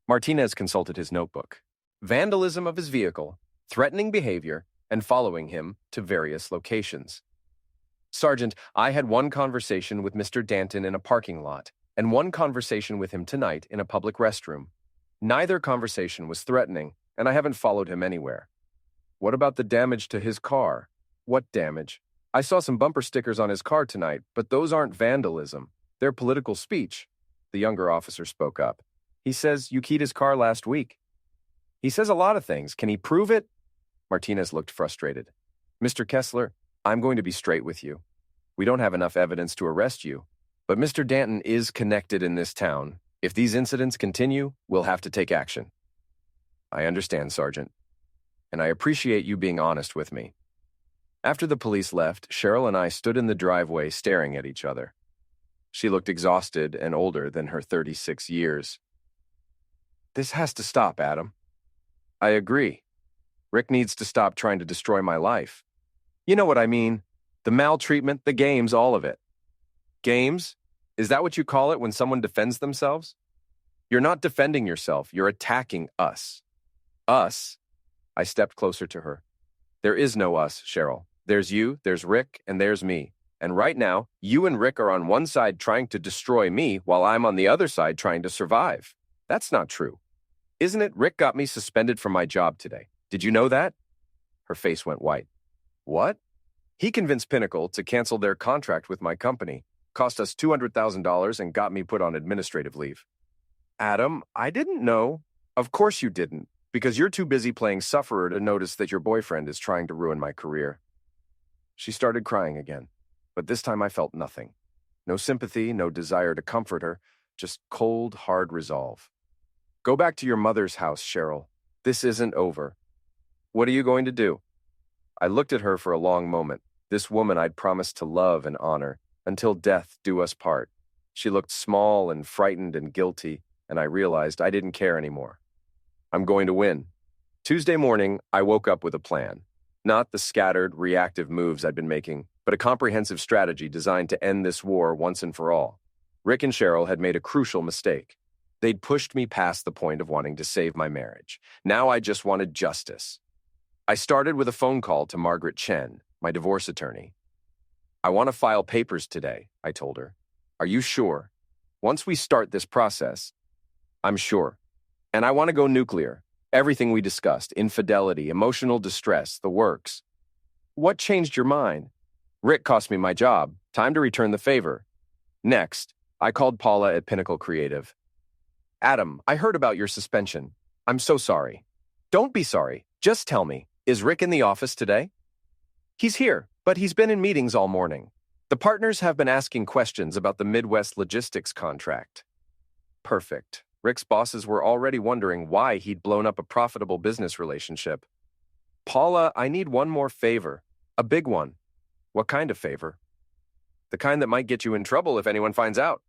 Martinez consulted his notebook. "Vandalism of his vehicle, threatening behavior, and following him to various locations." "Sergeant, I had one conversation with Mr. Danton in a parking lot, and one conversation with him tonight in a public restroom. Neither conversation was threatening, and I haven't followed him anywhere." "What about the damage to his car?" "What damage?" "I saw some bumper stickers on his car tonight, but those aren't vandalism. They're political speech." The younger officer spoke up. "He says you keyed his car last week." "He says a lot of things. Can he prove it?" Martinez looked frustrated. "Mr. Kessler, I'm going to be straight with you. We don't have enough evidence to arrest you, but Mr. Danton is connected in this town. If these incidents continue, we'll have to take action." "I understand, Sergeant, and I appreciate you being honest with me." After the police left, Cheryl and I stood in the driveway staring at each other. She looked exhausted and older than her 36 years. "This has to stop, Adam." "I agree. Rick needs to stop trying to destroy my life. You know what I mean. The maltreatment, the games, all of it." "Games? Is that what you call it when someone defends themselves?" "You're not defending yourself. You're attacking us." "Us?" I stepped closer to her. "There is no us, Cheryl. There's you, there's Rick, and there's me. And right now, you and Rick are on one side trying to destroy me while I'm on the other side trying to survive. That's not true. Isn't it? Rick got me suspended from my job today. Did you know that?" Her face went white. "What?" "He convinced Pinnacle to cancel their contract with my company, cost us $200,000, and got me put on administrative leave." "Adam, I didn't know." "Of course you didn't, because you're too busy playing sufferer to notice that your boyfriend is trying to ruin my career." She started crying again, but this time I felt nothing. No sympathy, no desire to comfort her, just cold, hard resolve. "Go back to your mother's house, Cheryl. This isn't over." "What are you going to do?" I looked at her for a long moment, this woman I'd promised to love and honor, until death do us part. She looked small and frightened and guilty, and I realized I didn't care anymore. "I'm going to win." Tuesday morning, I woke up with a plan. Not the scattered, reactive moves I'd been making, but a comprehensive strategy designed to end this war once and for all. Rick and Cheryl had made a crucial mistake. They'd pushed me past the point of wanting to save my marriage. Now I just wanted justice. I started with a phone call to Margaret Chen, my divorce attorney. "I want to file papers today," I told her. "Are you sure?" "Once we start this process, I'm sure. And I want to go nuclear. Everything we discussed, infidelity, emotional distress, the works." "What changed your mind?" "Rick cost me my job. Time to return the favor." Next, I called Paula at Pinnacle Creative. "Adam, I heard about your suspension. I'm so sorry." "Don't be sorry. Just tell me, is Rick in the office today?" "He's here, but he's been in meetings all morning. The partners have been asking questions about the Midwest logistics contract." Perfect. Rick's bosses were already wondering why he'd blown up a profitable business relationship. "Paula, I need one more favor. A big one." "What kind of favor?" "The kind that might get you in trouble if anyone finds out."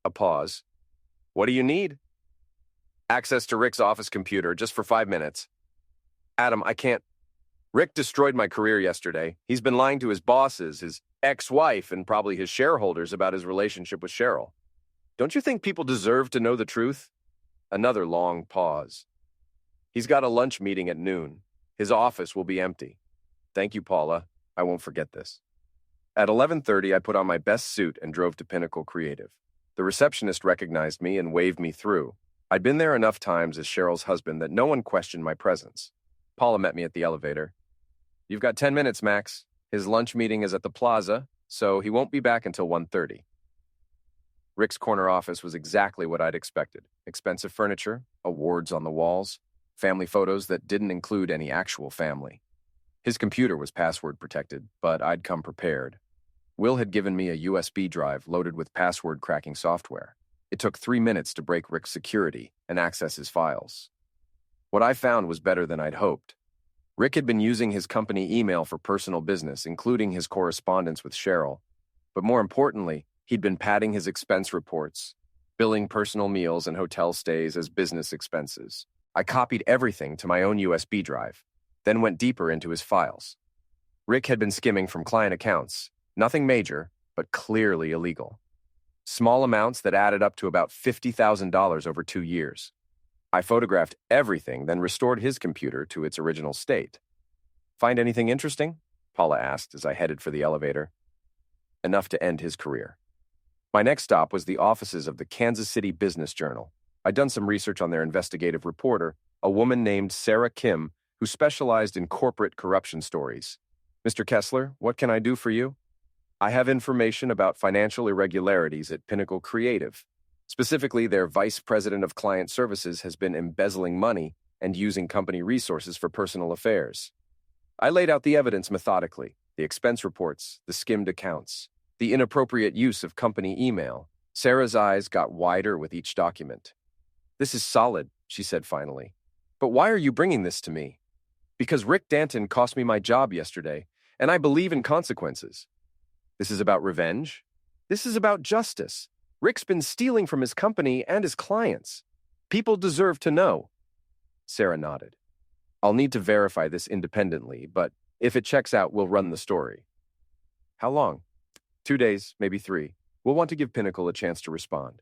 A pause. "What do you need?" "Access to Rick's office computer just for 5 minutes." "Adam, I can't. Rick destroyed my career yesterday. He's been lying to his bosses, his ex-wife, and probably his shareholders about his relationship with Cheryl. Don't you think people deserve to know the truth?" Another long pause. "He's got a lunch meeting at noon. His office will be empty." "Thank you, Paula. I won't forget this." At 11:30, I put on my best suit and drove to Pinnacle Creative. The receptionist recognized me and waved me through. I'd been there enough times as Cheryl's husband that no one questioned my presence. Paula met me at the elevator. "You've got 10 minutes, Max. His lunch meeting is at the plaza, so he won't be back until 1:30. Rick's corner office was exactly what I'd expected. Expensive furniture, awards on the walls, family photos that didn't include any actual family. His computer was password protected, but I'd come prepared. Will had given me a USB drive loaded with password cracking software. It took 3 minutes to break Rick's security and access his files. What I found was better than I'd hoped. Rick had been using his company email for personal business, including his correspondence with Cheryl. But more importantly, he'd been padding his expense reports, billing personal meals and hotel stays as business expenses. I copied everything to my own USB drive, then went deeper into his files. Rick had been skimming from client accounts, nothing major, but clearly illegal. Small amounts that added up to about $50,000 over 2 years. I photographed everything, then restored his computer to its original state. "Find anything interesting?" Paula asked as I headed for the elevator. Enough to end his career. My next stop was the offices of the Kansas City Business Journal. I'd done some research on their investigative reporter, a woman named Sarah Kim, who specialized in corporate corruption stories. "Mr. Kessler, what can I do for you?" "I have information about financial irregularities at Pinnacle Creative. Specifically, their vice president of client services has been embezzling money and using company resources for personal affairs." I laid out the evidence methodically, the expense reports, the skimmed accounts, the inappropriate use of company email. Sarah's eyes got wider with each document. "This is solid," she said finally. "But why are you bringing this to me?" "Because Rick Danton cost me my job yesterday, and I believe in consequences." "This is about revenge?" "This is about justice. Rick's been stealing from his company and his clients. People deserve to know." Sarah nodded. "I'll need to verify this independently, but if it checks out, we'll run the story." "How long?" 2 days, maybe 3. We'll want to give Pinnacle a chance to respond."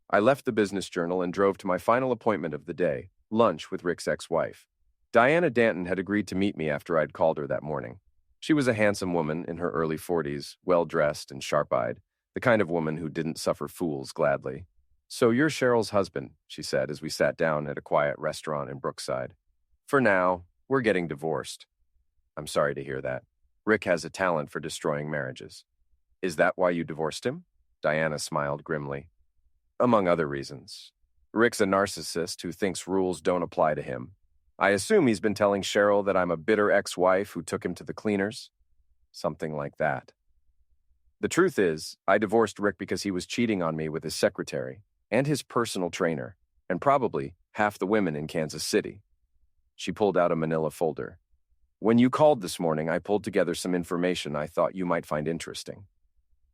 I left the Business Journal and drove to my final appointment of the day, lunch with Rick's ex-wife. Diana Danton had agreed to meet me after I'd called her that morning. She was a handsome woman in her early 40s, well-dressed and sharp-eyed, the kind of woman who didn't suffer fools gladly. "So you're Cheryl's husband," she said as we sat down at a quiet restaurant in Brookside. "For now, we're getting divorced." "I'm sorry to hear that. Rick has a talent for destroying marriages." "Is that why you divorced him?" Diana smiled grimly. "Among other reasons. Rick's a narcissist who thinks rules don't apply to him. I assume he's been telling Cheryl that I'm a bitter ex-wife who took him to the cleaners. Something like that. The truth is, I divorced Rick because he was cheating on me with his secretary and his personal trainer, and probably half the women in Kansas City." She pulled out a manila folder. "When you called this morning, I pulled together some information I thought you might find interesting."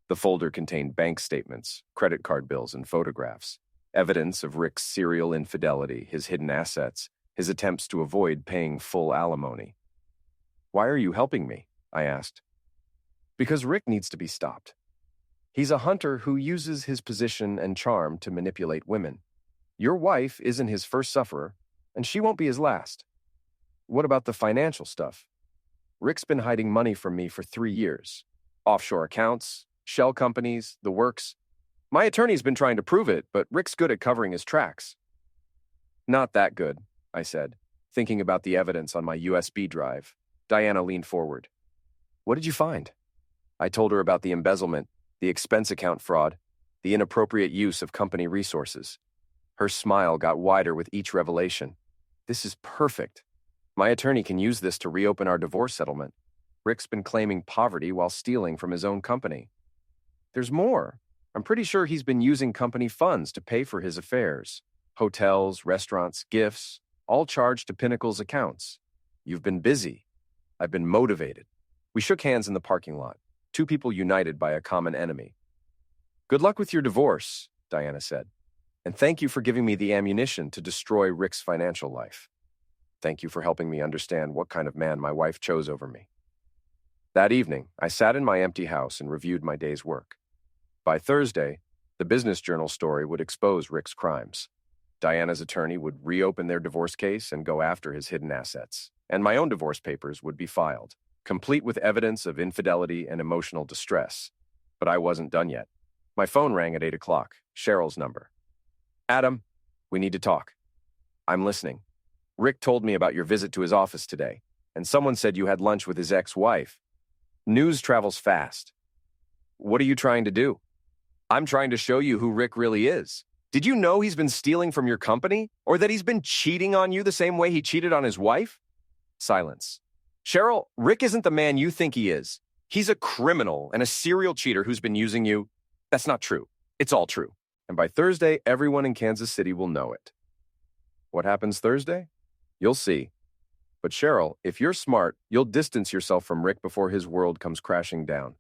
The folder contained bank statements, credit card bills, and photographs, evidence of Rick's serial infidelity, his hidden assets, his attempts to avoid paying full alimony. Why are you helping me? I asked. Because Rick needs to be stopped. He's a hunter who uses his position and charm to manipulate women. Your wife isn't his first sufferer, and she won't be his last. What about the financial stuff? Rick's been hiding money from me for 3 years. Offshore accounts, shell companies, the works. My attorney's been trying to prove it, but Rick's good at covering his tracks. Not that good, I said, thinking about the evidence on my USB drive. Diana leaned forward. What did you find? I told her about the embezzlement, the expense account fraud, the inappropriate use of company resources. Her smile got wider with each revelation. This is perfect. My attorney can use this to reopen our divorce settlement. Rick's been claiming poverty while stealing from his own company. There's more. I'm pretty sure he's been using company funds to pay for his affairs. Hotels, restaurants, gifts, all charged to Pinnacle's accounts. You've been busy. I've been motivated. We shook hands in the parking lot, two people united by a common enemy. Good luck with your divorce, Diana said. And thank you for giving me the ammunition to destroy Rick's financial life. Thank you for helping me understand what kind of man my wife chose over me. That evening, I sat in my empty house and reviewed my day's work. By Thursday, the Business Journal story would expose Rick's crimes. Diana's attorney would reopen their divorce case and go after his hidden assets, and my own divorce papers would be filed, complete with evidence of infidelity and emotional distress. But I wasn't done yet. My phone rang at 8 o'clock, Cheryl's number. Adam, we need to talk. I'm listening. Rick told me about your visit to his office today, and someone said you had lunch with his ex-wife. News travels fast. What are you trying to do? I'm trying to show you who Rick really is. Did you know he's been stealing from your company, or that he's been cheating on you the same way he cheated on his wife? Silence. Cheryl, Rick isn't the man you think he is. He's a criminal and a serial cheater who's been using you. That's not true. It's all true. And by Thursday, everyone in Kansas City will know it. What happens Thursday? You'll see. But Cheryl, if you're smart, you'll distance yourself from Rick before his world comes crashing down.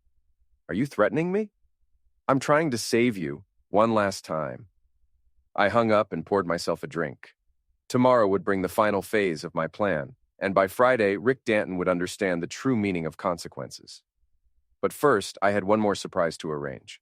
Are you threatening me? I'm trying to save you one last time. I hung up and poured myself a drink. Tomorrow would bring the final phase of my plan, and by Friday, Rick Danton would understand the true meaning of consequences. But first, I had one more surprise to arrange.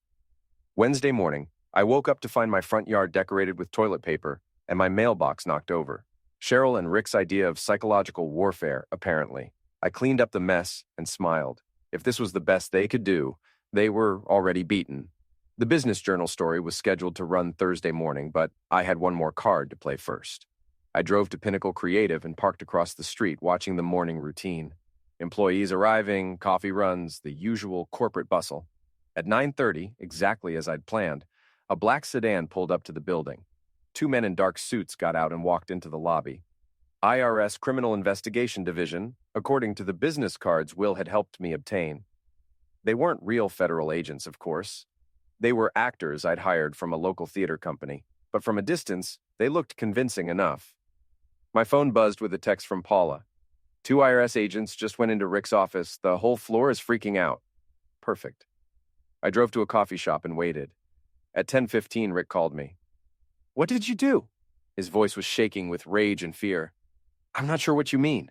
Wednesday morning, I woke up to find my front yard decorated with toilet paper and my mailbox knocked over. Cheryl and Rick's idea of psychological warfare, apparently. I cleaned up the mess and smiled. If this was the best they could do, they were already beaten. The Business Journal story was scheduled to run Thursday morning, but I had one more card to play first. I drove to Pinnacle Creative and parked across the street watching the morning routine. Employees arriving, coffee runs, the usual corporate bustle. At 9:30, exactly as I'd planned, a black sedan pulled up to the building. Two men in dark suits got out and walked into the lobby. IRS Criminal Investigation Division, according to the business cards Will had helped me obtain. They weren't real federal agents, of course. They were actors I'd hired from a local theater company, but from a distance, they looked convincing enough. My phone buzzed with a text from Paula. 2 IRS agents just went into Rick's office. The whole floor is freaking out. Perfect. I drove to a coffee shop and waited. At 10:15, Rick called me. What did you do? His voice was shaking with rage and fear. I'm not sure what you mean.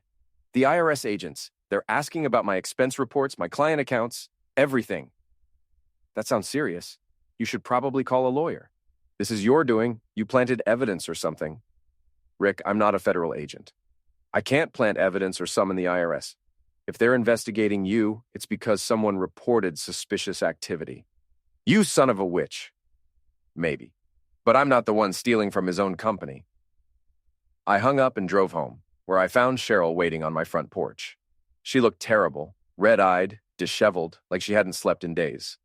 The IRS agents, they're asking about my expense reports, my client accounts, everything. That sounds serious. You should probably call a lawyer. This is your doing. You planted evidence or something. Rick, I'm not a federal agent. I can't plant evidence or summon the IRS. If they're investigating you, it's because someone reported suspicious activity. You son of a witch. Maybe. But I'm not the one stealing from his own company. I hung up and drove home, where I found Cheryl waiting on my front porch. She looked terrible, red-eyed, disheveled, like she hadn't slept in days.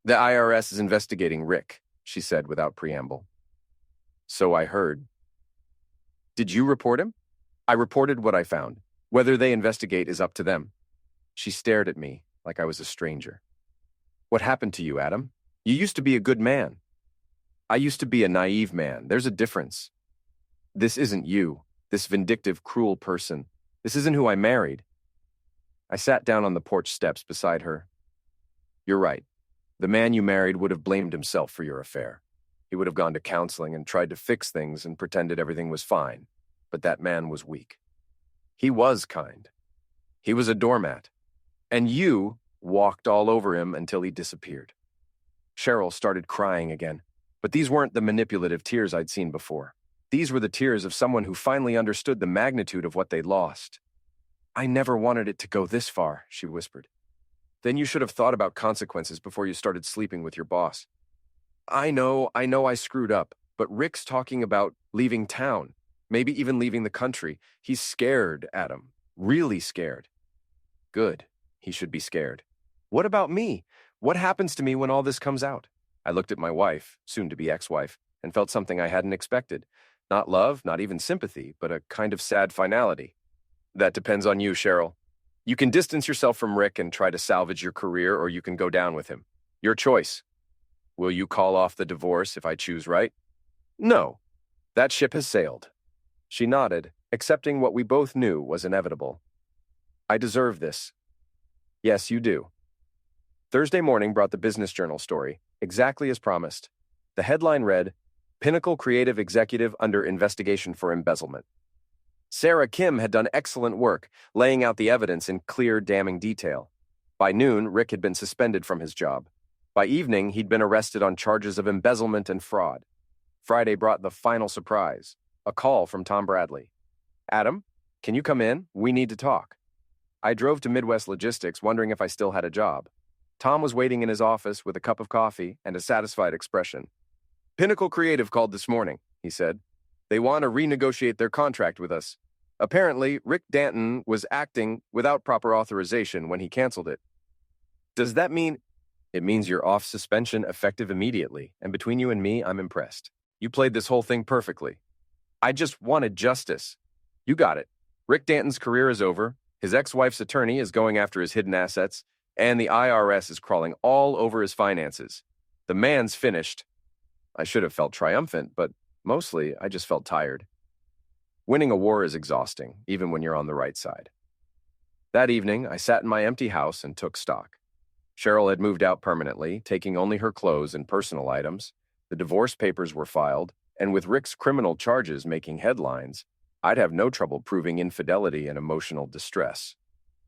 The IRS is investigating Rick, she said without preamble. So I heard. Did you report him? I reported what I found. Whether they investigate is up to them. She stared at me like I was a stranger. What happened to you, Adam? You used to be a good man. I used to be a naive man. There's a difference. This isn't you, this vindictive, cruel person. This isn't who I married. I sat down on the porch steps beside her. You're right. The man you married would have blamed himself for your affair. He would have gone to counseling and tried to fix things and pretended everything was fine. But that man was weak. He was kind. He was a doormat. And you walked all over him until he disappeared. Cheryl started crying again, but these weren't the manipulative tears I'd seen before. These were the tears of someone who finally understood the magnitude of what they'd lost. I never wanted it to go this far, she whispered. Then you should have thought about consequences before you started sleeping with your boss. I know I screwed up, but Rick's talking about leaving town, maybe even leaving the country. He's scared, Adam, really scared. Good, he should be scared. What about me? What happens to me when all this comes out? I looked at my wife, soon-to-be ex-wife, and felt something I hadn't expected. Not love, not even sympathy, but a kind of sad finality. That depends on you, Cheryl. You can distance yourself from Rick and try to salvage your career, or you can go down with him. Your choice. Will you call off the divorce if I choose right? No. That ship has sailed. She nodded, accepting what we both knew was inevitable. I deserve this. Yes, you do. Thursday morning brought the Business Journal story, exactly as promised. The headline read, Pinnacle Creative Executive under investigation for embezzlement. Sarah Kim had done excellent work, laying out the evidence in clear, damning detail. By noon, Rick had been suspended from his job. By evening, he'd been arrested on charges of embezzlement and fraud. Friday brought the final surprise, a call from Tom Bradley. Adam, can you come in? We need to talk. I drove to Midwest Logistics, wondering if I still had a job. Tom was waiting in his office with a cup of coffee and a satisfied expression. Pinnacle Creative called this morning, he said. They want to renegotiate their contract with us. Apparently, Rick Danton was acting without proper authorization when he canceled it. Does that mean... It means you're off suspension effective immediately, and between you and me, I'm impressed. You played this whole thing perfectly. I just wanted justice. You got it. Rick Danton's career is over, his ex-wife's attorney is going after his hidden assets, and the IRS is crawling all over his finances. The man's finished. I should have felt triumphant, but mostly I just felt tired. Winning a war is exhausting, even when you're on the right side. That evening, I sat in my empty house and took stock. Cheryl had moved out permanently, taking only her clothes and personal items. The divorce papers were filed, and with Rick's criminal charges making headlines, I'd have no trouble proving infidelity and emotional distress.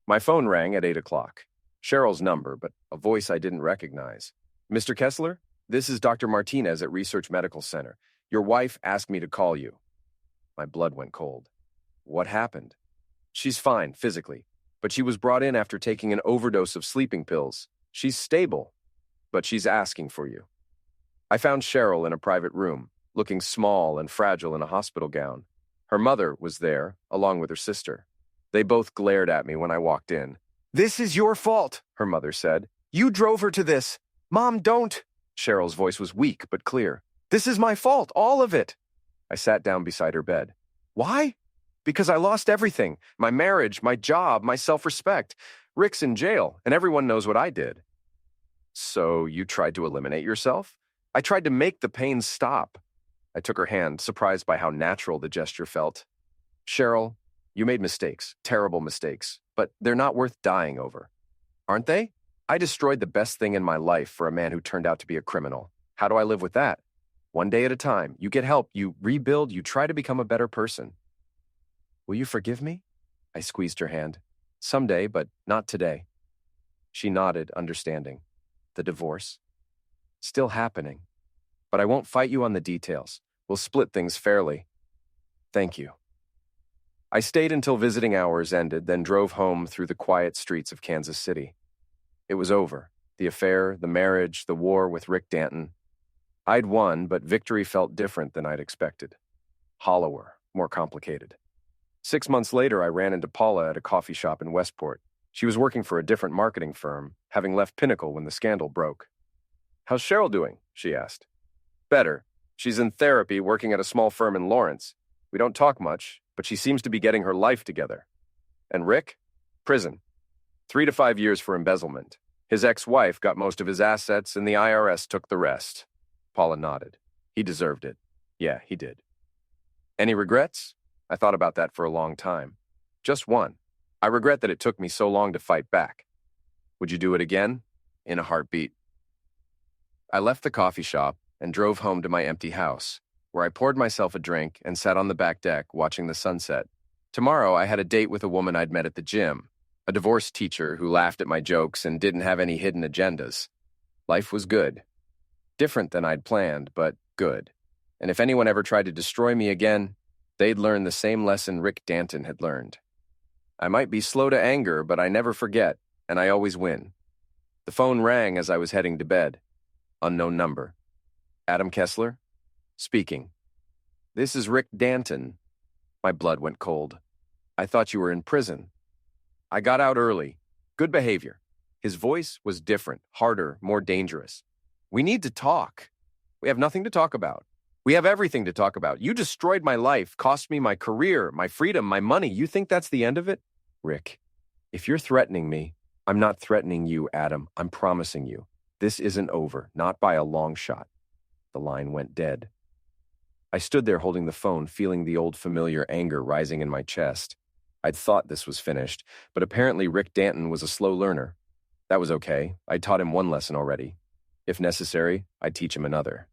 My phone rang at 8 o'clock. Cheryl's number, but a voice I didn't recognize. Mr. Kessler, this is Dr. Martinez at Research Medical Center. Your wife asked me to call you. My blood went cold. What happened? She's fine, physically, but she was brought in after taking an overdose of sleeping pills. She's stable, but she's asking for you. I found Cheryl in a private room, looking small and fragile in a hospital gown. Her mother was there, along with her sister. They both glared at me when I walked in. This is your fault, her mother said. You drove her to this. Mom, don't. Cheryl's voice was weak but clear. This is my fault, all of it. I sat down beside her bed. Why? Because I lost everything. My marriage, my job, my self-respect. Rick's in jail, and everyone knows what I did. So you tried to eliminate yourself? I tried to make the pain stop. I took her hand, surprised by how natural the gesture felt. Cheryl, you made mistakes, terrible mistakes, but they're not worth dying over. Aren't they? I destroyed the best thing in my life for a man who turned out to be a criminal. How do I live with that? One day at a time. You get help, you rebuild, you try to become a better person. Will you forgive me? I squeezed her hand. Someday, but not today. She nodded, understanding. The divorce? Still happening. But I won't fight you on the details. We'll split things fairly. Thank you. I stayed until visiting hours ended, then drove home through the quiet streets of Kansas City. It was over. The affair, the marriage, the war with Rick Danton. I'd won, but victory felt different than I'd expected. Hollower, more complicated. 6 months later, I ran into Paula at a coffee shop in Westport. She was working for a different marketing firm, having left Pinnacle when the scandal broke. How's Cheryl doing? She asked. Better. She's in therapy, working at a small firm in Lawrence. We don't talk much, but she seems to be getting her life together. And Rick? Prison. 3 to 5 years for embezzlement. His ex-wife got most of his assets, and the IRS took the rest. Paula nodded. He deserved it. Yeah, he did. Any regrets? I thought about that for a long time. Just one. I regret that it took me so long to fight back. Would you do it again? In a heartbeat. I left the coffee shop and drove home to my empty house, where I poured myself a drink and sat on the back deck watching the sunset. Tomorrow, I had a date with a woman I'd met at the gym, A divorce teacher who laughed at my jokes and didn't have any hidden agendas. Life was good. Different than I'd planned, but good. And if anyone ever tried to destroy me again, they'd learn the same lesson Rick Danton had learned. I might be slow to anger, but I never forget, and I always win. The phone rang as I was heading to bed. Unknown number. Adam Kessler? Speaking. This is Rick Danton. My blood went cold. I thought you were in prison. I got out early. Good behavior. His voice was different, harder, more dangerous. We need to talk. We have nothing to talk about. We have everything to talk about. You destroyed my life, cost me my career, my freedom, my money. You think that's the end of it? Rick, if you're threatening me, I'm not threatening you, Adam. I'm promising you. This isn't over, not by a long shot. The line went dead. I stood there holding the phone, feeling the old familiar anger rising in my chest. I'd thought this was finished, but apparently Rick Danton was a slow learner. That was okay. I taught him one lesson already. If necessary, I'd teach him another.